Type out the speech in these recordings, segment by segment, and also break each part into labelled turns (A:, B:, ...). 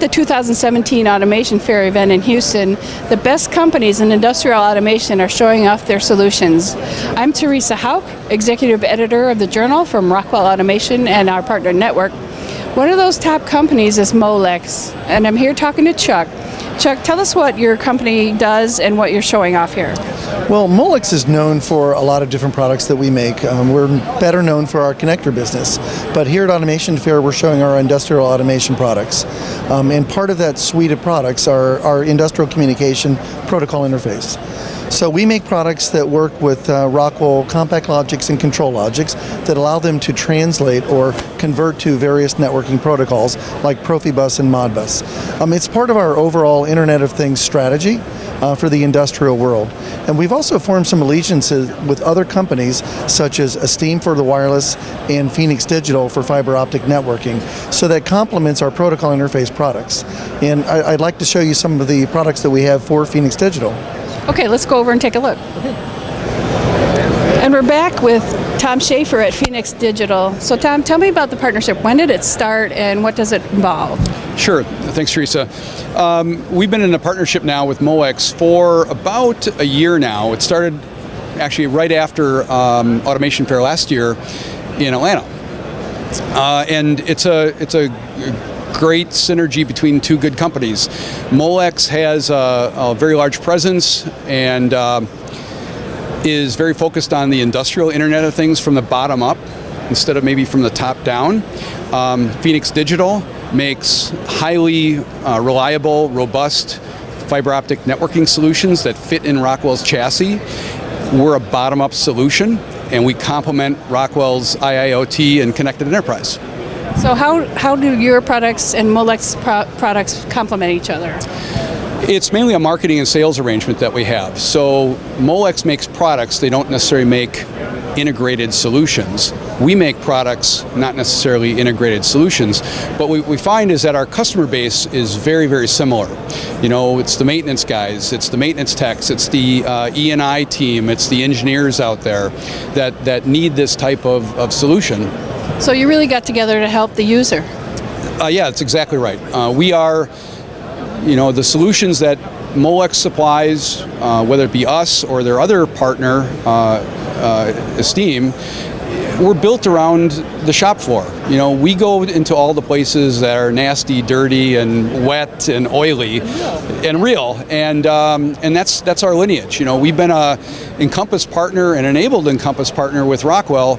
A: at the 2017 Automation Fair event in Houston. The best companies in industrial automation are showing off their solutions. I'm Teresa Hauk, Executive Editor of the Journal from Rockwell Automation and our partner network. One of those top companies is Molex, and I'm here talking to Chuck. Chuck, tell us what your company does and what you're showing off here.
B: Well, Molex is known for a lot of different products that we make. We're better known for our connector business, but here at Automation Fair we're showing our industrial automation products. And part of that suite of products are our industrial communication protocol interface. So we make products that work with Rockwell CompactLogix and ControlLogix that allow them to translate or convert to various networking protocols like PROFIBUS and Modbus. It's part of our overall Internet of Things strategy for the industrial world. And we've also formed some allegiances with other companies such as Esteem for the wireless and Phoenix Digital for fiber optic networking. So that complements our protocol interface products. And I'd like to show you some of the products that we have for Phoenix Digital.
A: Okay, let's go over and take a look. Okay. And we're back with Tom Schaefer at Phoenix Digital. So Tom, tell me about the partnership. When did it start and what does it involve?
C: Sure, thanks Teresa. We've been in a partnership now with Molex for about a year now. It started actually right after Automation Fair last year in Atlanta. And it's a great synergy between two good companies. Molex has a very large presence and is very focused on the industrial Internet of Things from the bottom up instead of maybe from the top down. Phoenix Digital makes highly reliable, robust fiber optic networking solutions that fit in Rockwell's chassis. We're a bottom-up solution, and we complement Rockwell's IIoT and connected enterprise.
A: So how do your products and Molex products complement each other?
C: It's mainly a marketing and sales arrangement that we have. So Molex makes products, they don't necessarily make integrated solutions. We make products, not necessarily integrated solutions, but what we find is that our customer base is very, very similar. You know, it's the maintenance guys, it's the maintenance techs, it's the E&I team, it's the engineers out there that need this type of solution.
A: So you really got together to help the user?
C: Yeah, that's exactly right. We are, the solutions that Molex supplies, whether it be us or their other partner, Esteem, we're built around the shop floor. We go into all the places that are nasty, dirty, and wet, and oily, and real, and that's our lineage. We've been a Encompass partner, an enabled Encompass partner with Rockwell,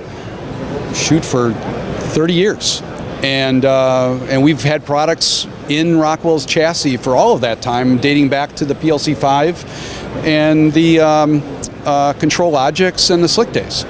C: for 30 years, and we've had products in Rockwell's chassis for all of that time, dating back to the PLC-5 and the ControlLogix and the Slick days.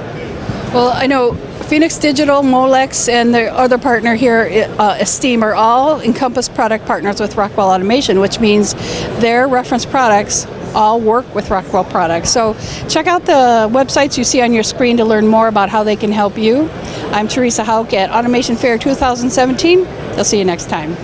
A: Well, I know Phoenix Digital, Molex, and the other partner here, Esteem, are all Encompass product partners with Rockwell Automation, which means their reference products all work with Rockwell products. So check out the websites you see on your screen to learn more about how they can help you. I'm Teresa Hauk at Automation Fair 2017. I'll see you next time.